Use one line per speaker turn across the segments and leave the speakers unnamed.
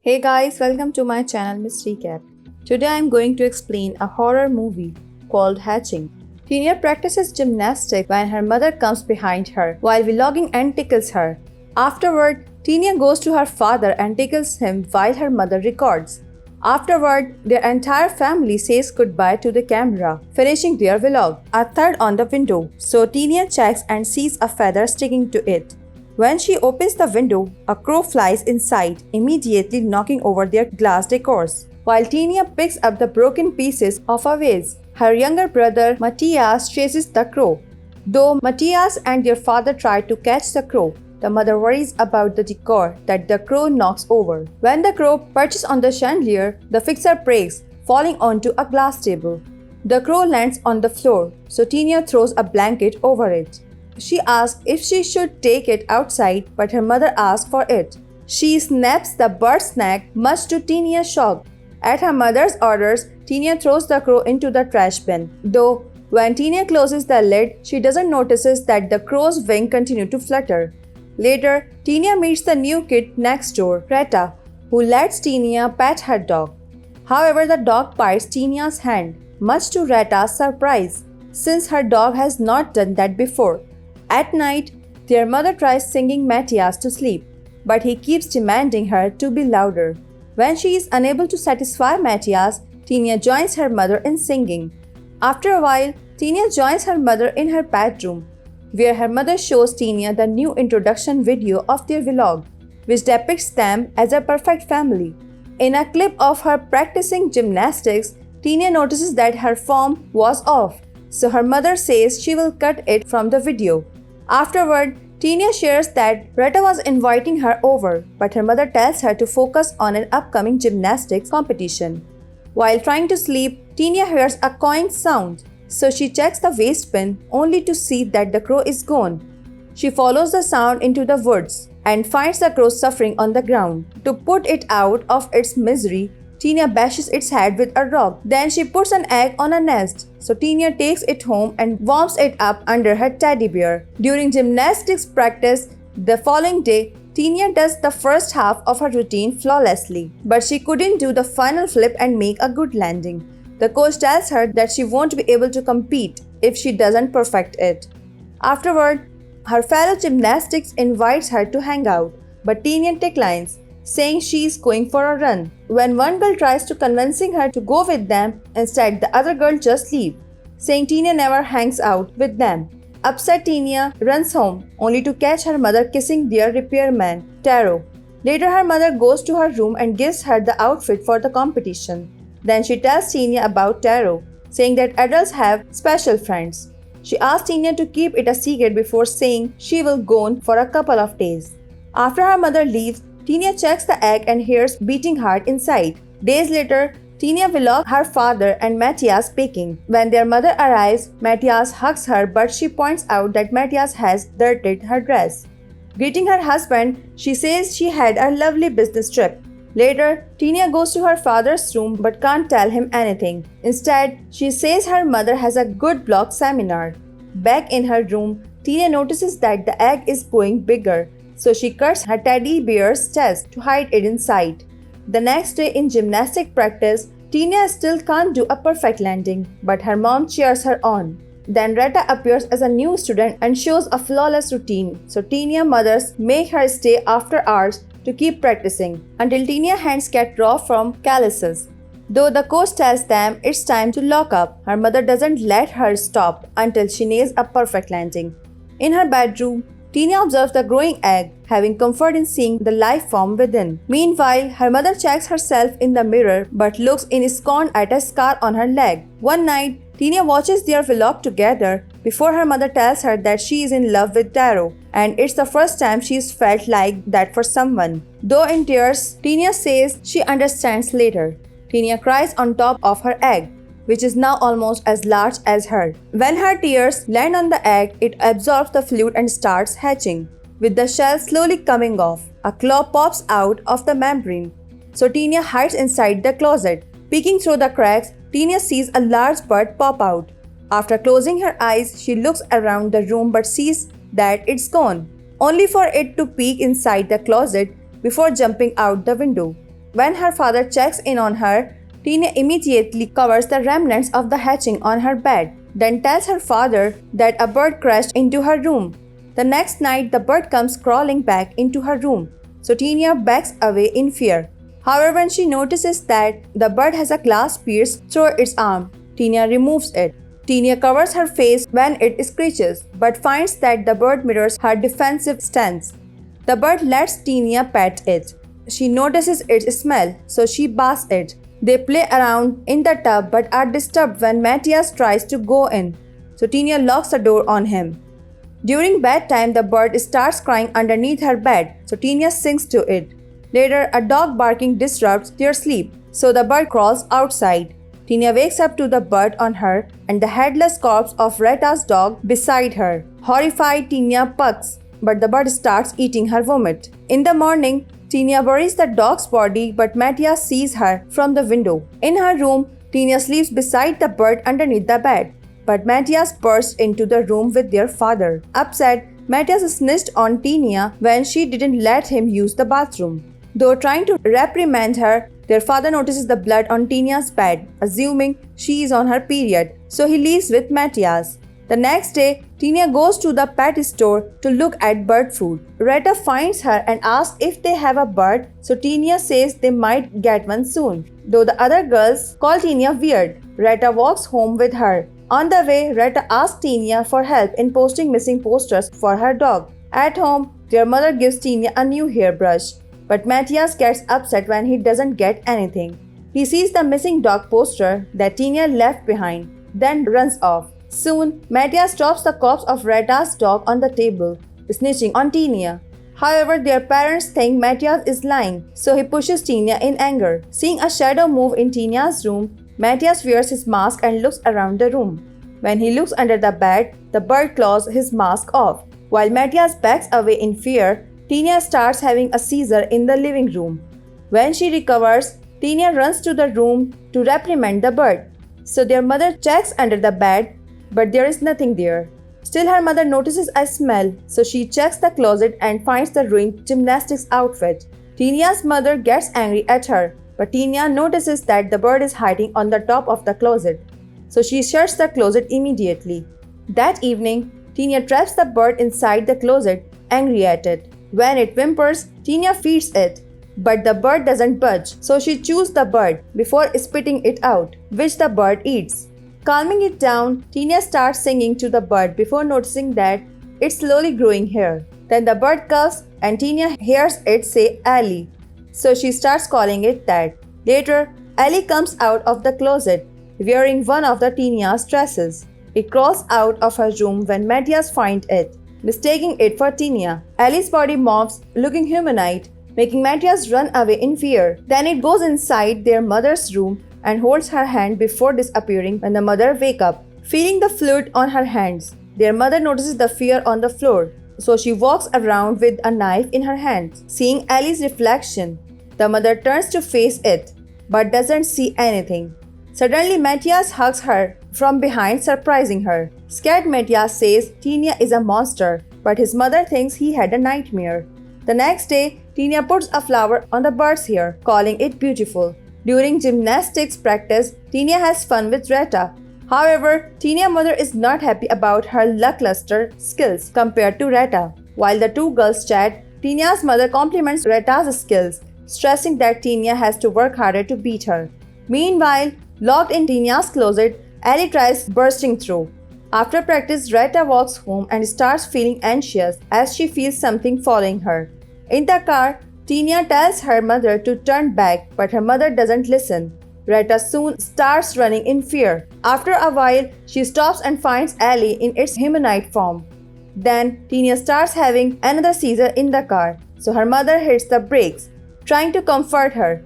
Hey guys, welcome to my channel Mystery Cap. Today I am going to explain a horror movie called Hatching. Tinja practices gymnastics when her mother comes behind her while vlogging and tickles her. Afterward, Tinja goes to her father and tickles him while her mother records. Afterward, their entire family says goodbye to the camera, finishing their vlog. A third on the window, so Tinja checks and sees a feather sticking to it. When she opens the window, a crow flies inside, immediately knocking over their glass decors. While Tinja picks up the broken pieces of a vase, her younger brother Matthias chases the crow. Though Matthias and their father try to catch the crow, the mother worries about the decor that the crow knocks over. When the crow perches on the chandelier, the fixer breaks, falling onto a glass table. The crow lands on the floor, so Tinja throws a blanket over it. She asks if she should take it outside, but her mother asks for it. She snaps the bird's neck, much to Tinja's shock. At her mother's orders, Tinja throws the crow into the trash bin. Though, when Tinja closes the lid, she doesn't notice that the crow's wing continue to flutter. Later, Tinja meets the new kid next door, Retta, who lets Tinja pet her dog. However, the dog bites Tinja's hand, much to Retta's surprise, since her dog has not done that before. At night, their mother tries singing Matthias to sleep, but he keeps demanding her to be louder. When she is unable to satisfy Matthias, Tinja joins her mother in singing. After a while, Tinja joins her mother in her bedroom, where her mother shows Tinja the new introduction video of their vlog, which depicts them as a perfect family. In a clip of her practicing gymnastics, Tinja notices that her form was off, so her mother says she will cut it from the video. Afterward, Tinja shares that Retta was inviting her over, but her mother tells her to focus on an upcoming gymnastics competition. While trying to sleep, Tinja hears a coin sound, so she checks the waste bin only to see that the crow is gone. She follows the sound into the woods and finds the crow suffering on the ground. To put it out of its misery, Tinja bashes its head with a rock. Then she puts an egg on a nest, so Tinja takes it home and warms it up under her teddy bear. During gymnastics practice the following day, Tinja does the first half of her routine flawlessly, but she couldn't do the final flip and make a good landing. The coach tells her that she won't be able to compete if she doesn't perfect it. Afterward, her fellow gymnastics invites her to hang out, but Tinja declines, saying she is going for a run. When one girl tries to convincing her to go with them, instead the other girl just leaves, saying Tinja never hangs out with them. Upset, Tinja runs home, only to catch her mother kissing their repairman, Taro. Later, her mother goes to her room and gives her the outfit for the competition. Then she tells Tinja about Taro, saying that adults have special friends. She asks Tinja to keep it a secret before saying she will go on for a couple of days. After her mother leaves, Tinja checks the egg and hears beating heart inside. Days later, Tinja vlogs her father and Matthias baking. When their mother arrives, Matthias hugs her, but she points out that Matthias has dirtied her dress. Greeting her husband, she says she had a lovely business trip. Later, Tinja goes to her father's room but can't tell him anything. Instead, she says her mother has a good blog seminar. Back in her room, Tinja notices that the egg is growing bigger, so she cuts her teddy bear's chest to hide it inside. The next day in gymnastic practice, Tinja still can't do a perfect landing, but her mom cheers her on. Then Retta appears as a new student and shows a flawless routine, so Tinja mothers make her stay after hours to keep practicing until Tinja's hands get raw from calluses. Though the coach tells them it's time to lock up, her mother doesn't let her stop until she nails a perfect landing. In her bedroom, Tinja observes the growing egg, having comfort in seeing the life form within. Meanwhile, her mother checks herself in the mirror but looks in scorn at a scar on her leg. One night, Tinja watches their vlog together before her mother tells her that she is in love with Taro, and it's the first time she's felt like that for someone. Though in tears, Tinja says she understands later. Tinja cries on top of her egg, which is now almost as large as her. When her tears land on the egg, it absorbs the fluid and starts hatching. With the shell slowly coming off, a claw pops out of the membrane, so Tinja hides inside the closet. Peeking through the cracks, Tinja sees a large bird pop out. After closing her eyes, she looks around the room but sees that it's gone, only for it to peek inside the closet before jumping out the window. When her father checks in on her, Tinja immediately covers the remnants of the hatching on her bed, then tells her father that a bird crashed into her room. The next night, the bird comes crawling back into her room, so Tinja backs away in fear. However, when she notices that the bird has a glass pierced through its arm, Tinja removes it. Tinja covers her face when it screeches, but finds that the bird mirrors her defensive stance. The bird lets Tinja pet it. She notices its smell, so she baths it. They play around in the tub but are disturbed when Matthias tries to go in, so Tinja locks the door on him. During bedtime, the bird starts crying underneath her bed, so Tinja sings to it. Later, a dog barking disrupts their sleep, so the bird crawls outside. Tinja wakes up to the bird on her and the headless corpse of Rita's dog beside her. Horrified, Tinja pucks, but the bird starts eating her vomit. In the morning, Tinja buries the dog's body, but Matthias sees her from the window. In her room, Tinja sleeps beside the bird underneath the bed, but Matthias bursts into the room with their father. Upset, Matthias snitched on Tinja when she didn't let him use the bathroom. Though trying to reprimand her, their father notices the blood on Tinja's bed, assuming she is on her period, so he leaves with Matthias. The next day, Tinja goes to the pet store to look at bird food. Rita finds her and asks if they have a bird, so Tinja says they might get one soon. Though the other girls call Tinja weird, Rita walks home with her. On the way, Rita asks Tinja for help in posting missing posters for her dog. At home, their mother gives Tinja a new hairbrush, but Matthias gets upset when he doesn't get anything. He sees the missing dog poster that Tinja left behind, then runs off. Soon, Matthias drops the corpse of Rita's dog on the table, snitching on Tinja. However, their parents think Matthias is lying, so he pushes Tinja in anger. Seeing a shadow move in Tinja's room, Matthias wears his mask and looks around the room. When he looks under the bed, the bird claws his mask off. While Matthias backs away in fear, Tinja starts having a seizure in the living room. When she recovers, Tinja runs to the room to reprimand the bird. So their mother checks under the bed, but there is nothing there. Still, her mother notices a smell, so she checks the closet and finds the ruined gymnastics outfit. Tinja's mother gets angry at her, but Tinja notices that the bird is hiding on the top of the closet, so she shuts the closet immediately. That evening, Tinja traps the bird inside the closet, angry at it. When it whimpers, Tinja feeds it, but the bird doesn't budge, so she chews the bird before spitting it out, which the bird eats. Calming it down, Tinja starts singing to the bird before noticing that it's slowly growing hair. Then the bird comes and Tinja hears it say Ali, so she starts calling it that. Later, Ali comes out of the closet, wearing one of the Tinja's dresses. It crawls out of her room when Matthias finds it, mistaking it for Tinja. Ali's body morphs, looking humanoid, making Matthias run away in fear. Then it goes inside their mother's room and holds her hand before disappearing when the mother wakes up. Feeling the fluid on her hands, their mother notices the fear on the floor, so she walks around with a knife in her hand. Seeing Ali's reflection, the mother turns to face it, but doesn't see anything. Suddenly, Matthias hugs her from behind, surprising her. Scared, Matthias says Tinja is a monster, but his mother thinks he had a nightmare. The next day, Tinja puts a flower on the bird's hair, calling it beautiful. During gymnastics practice, Tinja has fun with Rita. However, Tinja's mother is not happy about her lackluster skills compared to Rita. While the two girls chat, Tinja's mother compliments Rita's skills, stressing that Tinja has to work harder to beat her. Meanwhile, locked in Tinja's closet, Ali tries bursting through. After practice, Rita walks home and starts feeling anxious as she feels something following her. In the car, Tinja tells her mother to turn back, but her mother doesn't listen. Rita soon starts running in fear. After a while, she stops and finds Ali in its humanoid form. Then, Tinja starts having another seizure in the car, so her mother hits the brakes, trying to comfort her.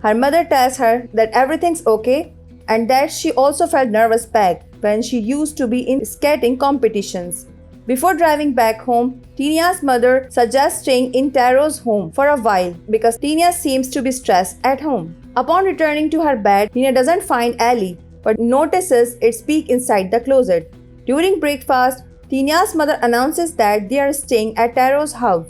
Her mother tells her that everything's okay and that she also felt nervous back when she used to be in skating competitions. Before driving back home, Tinja's mother suggests staying in Taro's home for a while because Tinja seems to be stressed at home. Upon returning to her bed, Tinja doesn't find Ali but notices its peek inside the closet. During breakfast, Tinja's mother announces that they are staying at Taro's house,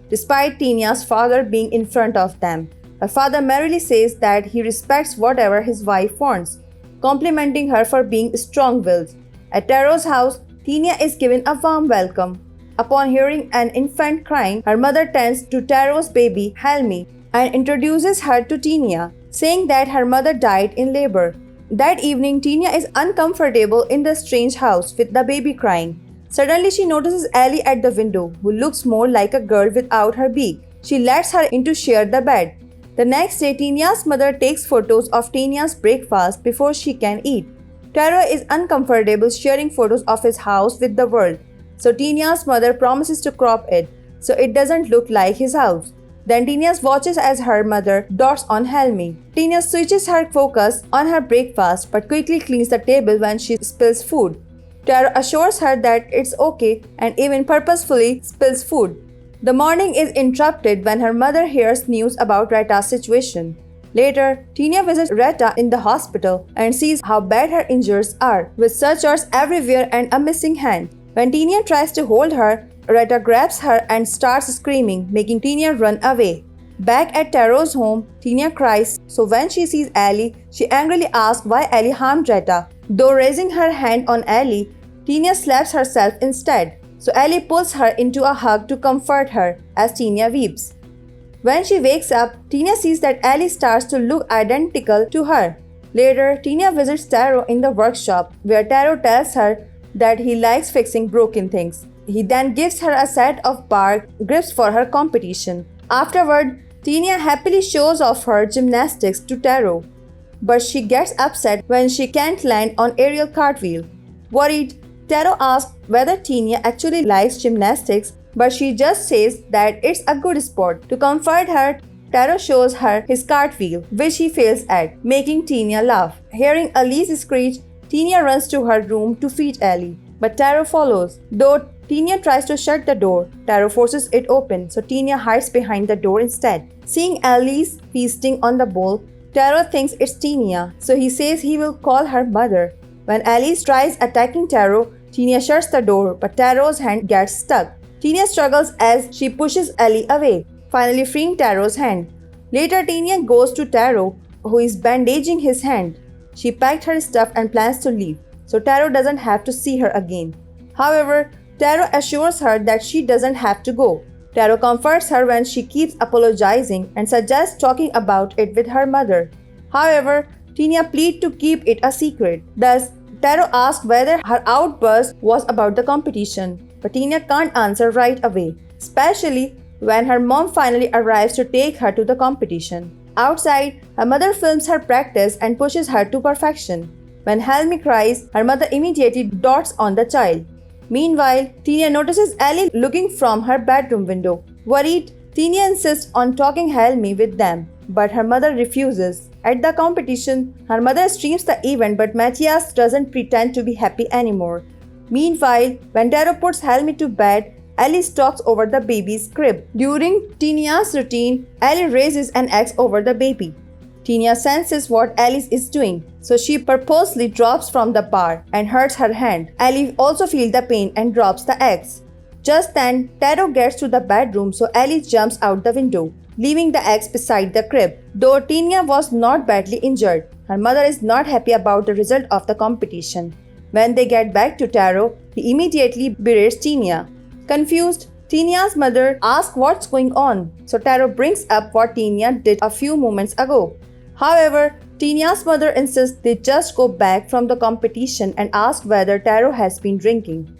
despite Tinja's father being in front of them. Her father merrily says that he respects whatever his wife wants, complimenting her for being strong-willed. At Taro's house, Tinja is given a warm welcome. Upon hearing an infant crying, her mother tends to Taro's baby, Helmi, and introduces her to Tinja, saying that her mother died in labor. That evening, Tinja is uncomfortable in the strange house with the baby crying. Suddenly, she notices Ellie at the window, who looks more like a girl without her beak. She lets her in to share the bed. The next day, Tinja's mother takes photos of Tinja's breakfast before she can eat. Taro is uncomfortable sharing photos of his house with the world, so Tinja's mother promises to crop it so it doesn't look like his house. Then Tinja watches as her mother dotes on Helmi. Tinja switches her focus on her breakfast but quickly cleans the table when she spills food. Taro assures her that it's okay and even purposefully spills food. The morning is interrupted when her mother hears news about Reta's situation. Later, Tinja visits Reta in the hospital and sees how bad her injuries are, with sutures everywhere and a missing hand. When Tinja tries to hold her, Reta grabs her and starts screaming, making Tinja run away. Back at Taro's home, Tinja cries, so when she sees Ellie, she angrily asks why Ellie harmed Reta. Though raising her hand on Ellie, Tinja slaps herself instead, so Ellie pulls her into a hug to comfort her as Tinja weeps. When she wakes up, Tinja sees that Ellie starts to look identical to her. Later, Tinja visits Taro in the workshop, where Taro tells her that he likes fixing broken things. He then gives her a set of bark grips for her competition. Afterward, Tinja happily shows off her gymnastics to Taro, but she gets upset when she can't land on aerial cartwheel. Worried, Taro asks whether Tinja actually likes gymnastics, but she just says that it's a good sport. To comfort her, Taro shows her his cartwheel, which he fails at, making Tinja laugh. Hearing Elise screech, Tinja runs to her room to feed Ellie, but Taro follows. Though Tinja tries to shut the door, Taro forces it open, so Tinja hides behind the door instead. Seeing Elise feasting on the bowl, Taro thinks it's Tinja, so he says he will call her mother. When Elise tries attacking Taro, Tinja shuts the door, but Taro's hand gets stuck. Tinja struggles as she pushes Ellie away, finally freeing Taro's hand. Later, Tinja goes to Taro, who is bandaging his hand. She packed her stuff and plans to leave, so Taro doesn't have to see her again. However, Taro assures her that she doesn't have to go. Taro comforts her when she keeps apologizing and suggests talking about it with her mother. However, Tinja pleads to keep it a secret. Thus, Taro asks whether her outburst was about the competition, but Tinja can't answer right away, especially when her mom finally arrives to take her to the competition. Outside, her mother films her practice and pushes her to perfection. When Helmi cries, her mother immediately dotes on the child. Meanwhile, Tinja notices Ellie looking from her bedroom window. Worried, Tinja insists on talking Helmi with them, but her mother refuses. At the competition, her mother streams the event, but Matthias doesn't pretend to be happy anymore. Meanwhile, when Taro puts Helmi to bed, Ellie stalks over the baby's crib. During Tinja's routine, Ellie raises an axe over the baby. Tinja senses what Ellie is doing, so she purposely drops from the bar and hurts her hand. Ellie also feels the pain and drops the axe. Just then, Taro gets to the bedroom, so Ellie jumps out the window, leaving the axe beside the crib. Though Tinja was not badly injured, her mother is not happy about the result of the competition. When they get back to Taro, he immediately berates Tinja. Confused, Tinja's mother asks what's going on, so Taro brings up what Tinja did a few moments ago. However, Tinja's mother insists they just go back from the competition and ask whether Taro has been drinking,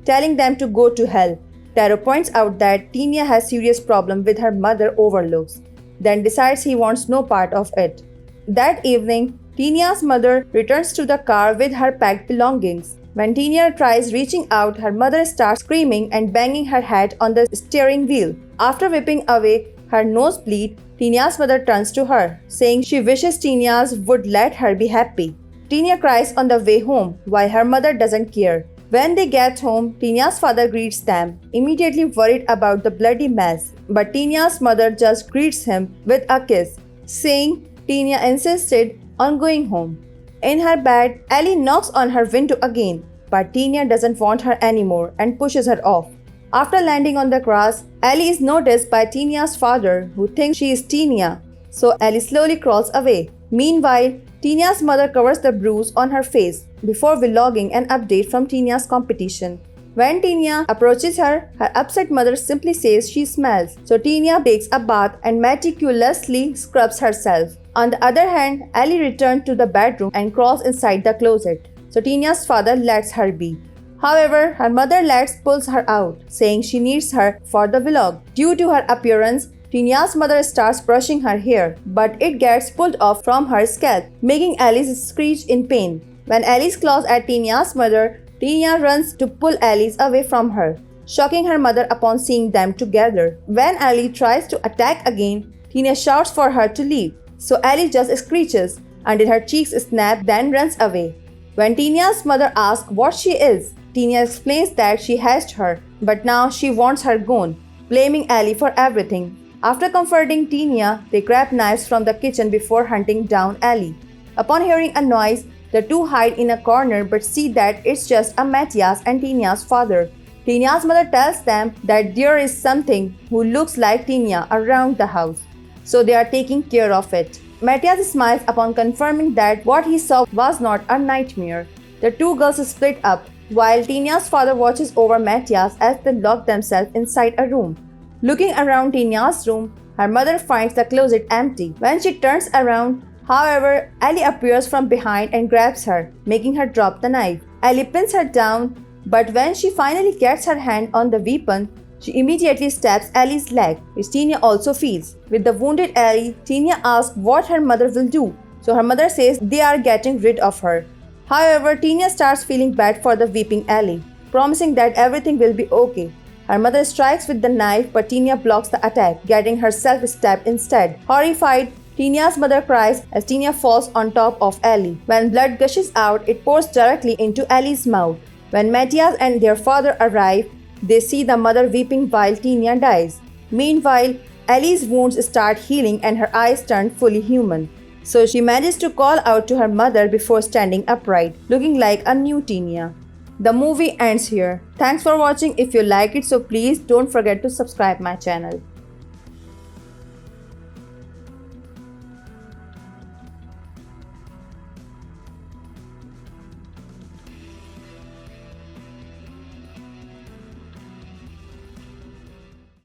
telling them to go to hell. Taro points out that Tinja has serious problem with her mother overlooks, then decides he wants no part of it. That evening, Tinja's mother returns to the car with her packed belongings. When Tinja tries reaching out, her mother starts screaming and banging her head on the steering wheel. After whipping away her nosebleed, Tinja's mother turns to her, saying she wishes Tinja's would let her be happy. Tinja cries on the way home, while her mother doesn't care. When they get home, Tinja's father greets them, immediately worried about the bloody mess. But Tinja's mother just greets him with a kiss, saying Tinja insisted on going home. In her bed, Ellie knocks on her window again, but Tinja doesn't want her anymore and pushes her off. After landing on the grass, Ellie is noticed by Tinja's father, who thinks she is Tinja. so Ellie slowly crawls away. Meanwhile, Tinya's mother covers the bruise on her face before vlogging an update from Tinya's competition. When Tinja approaches her, her upset mother simply says she smells, so Tinja takes a bath and meticulously scrubs herself. On the other hand, Ellie returns to the bedroom and crawls inside the closet, so Tinja's father lets her be. However, her mother pulls her out, saying she needs her for the vlog. Due to her appearance, Tinja's mother starts brushing her hair, but it gets pulled off from her scalp, making Alice screech in pain. When Alice claws at Tinja's mother, Tinja runs to pull Alice away from her, shocking her mother upon seeing them together. When Alice tries to attack again, Tinja shouts for her to leave, so Alice just screeches until her cheeks snap, then runs away. When Tinja's mother asks what she is, Tinja explains that she hatched her, but now she wants her gone, blaming Ellie for everything. After comforting Tinja, they grab knives from the kitchen before hunting down Ellie. Upon hearing a noise, the two hide in a corner but see that it's just a Matthias and Tinja's father. Tinja's mother tells them that there is something who looks like Tinja around the house, so they are taking care of it. Matthias smiles upon confirming that what he saw was not a nightmare. The two girls split up, while Tinja's father watches over Matthias as they lock themselves inside a room. Looking around Tinja's room, her mother finds the closet empty. When she turns around, however, Ellie appears from behind and grabs her, making her drop the knife. Ellie pins her down, but when she finally gets her hand on the weapon, she immediately stabs Ellie's leg, which Tinja also feels. With the wounded Ellie, Tinja asks what her mother will do, so her mother says they are getting rid of her. However, Tinja starts feeling bad for the weeping Ellie, promising that everything will be okay. Her mother strikes with the knife, but Tinja blocks the attack, getting herself stabbed instead. Horrified, Tinja's mother cries as Tinja falls on top of Ellie. When blood gushes out, it pours directly into Ellie's mouth. When Matthias and their father arrive, they see the mother weeping while Tinja dies. Meanwhile, Ellie's wounds start healing and her eyes turn fully human. So she manages to call out to her mother before standing upright, looking like a new Tinja. The movie ends here. Thanks for watching. If you like it, so please don't forget to subscribe my channel.